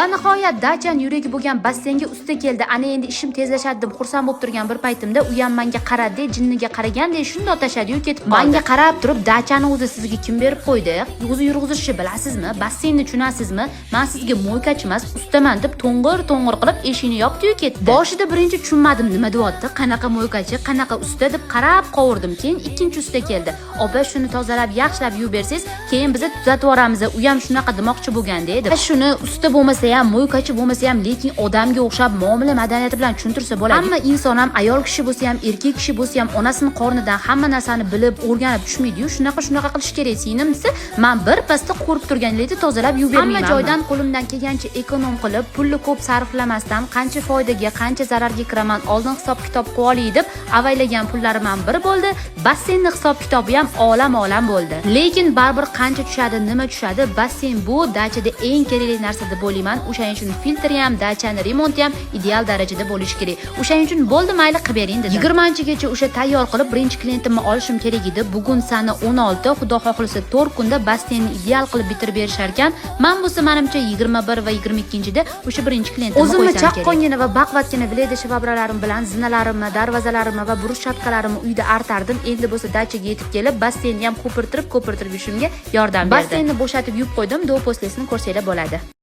Va nihoyat dachani yuragi bo'lgan basseynga usta keldi. Ana endi ishim tezlashadi deb xursand bo'lib turgan bir paytimda u ham menga qaradi, jinniga qaragandek shunday tashadi-yu ketib qoldi. Menga qarab turib, dachani o'zi sizga kim berib qo'ydi? O'zi yurg'izishni bilasizmi? Basseynni tushunasizmi? Men sizga mo'ykachi emas, ustaman deb to'ng'ir qilib eshikni yopdi-yu ketdi. Boshida birinchi tushunmadim nima deyapti, qanaqa mo'ykachi, qanaqa usta deb qarab qovurdim. Keyin ikkinchi usta keldi. Opa shuni tozalab, yaxshilab yuvib bersangiz, keyin biz tuzatib yuboramiz. U ham shunaqa demoqchi bo'lganda edi. Shuni usta bo'lmasa ham, mo'ykachi bo'lmasa ham, lekin odamga o'xshab muomala madaniyati bilan tushuntirsa bo'ladi. Hamma inson ham, ayol kishi bo'lsa ham, erkak kishi bo'lsa ham onasining qornidan hamma narsani bilib, o'rganib tushmaydi-yu. Shunaqa qilish kerak. Sinimsa, men bir pasda qo'rib turganlikda tozalab yuvib bermayman. Hamma joydan qo'limdan kelgancha ekonom qilib, pulni ko'p sarflamasdan, qancha foydaga, qancha zararga kiraman, oldin hisob-kitob qilib olay deb avaylagan pullarim ham bir bo'ldi. Basseynning hisob-kitobi ham olam bo'ldi. Lekin baribir qancha tushadi, nima tushadi, basseyn bu dachada eng kerakli narsa deb o'ylayman. O'shaning uchun filtri ham, dachani remonti ham ideal darajada bo'lishi kerak. O'shaning uchun bo'ldi, mayli qilib bering dedim. 20-gacha o'sha tayyor qilib birinchi klientimni olishim kerak edi. Bugun sana 16, xudo xohlasa 4 kunda basseynni ideal qilib bitirib berishar ekan. Men bo'lsa menimcha 21 va 22-da o'sha birinchi klientimni qo'ysam kerak. O'zimni chaqqongina va baqvatgina vileda shababralarim bilan zinalarimni, darvozalarimni va brushatkalarimni uyda artardim. Endi bo'lsa dachaga yetib kelib, basseynni ham ko'pirtirib yurishimga yordam berdi. Basseynni bo'shatib yuvib qo'ydim, do poslesini ko'rsanglar bo'ladi.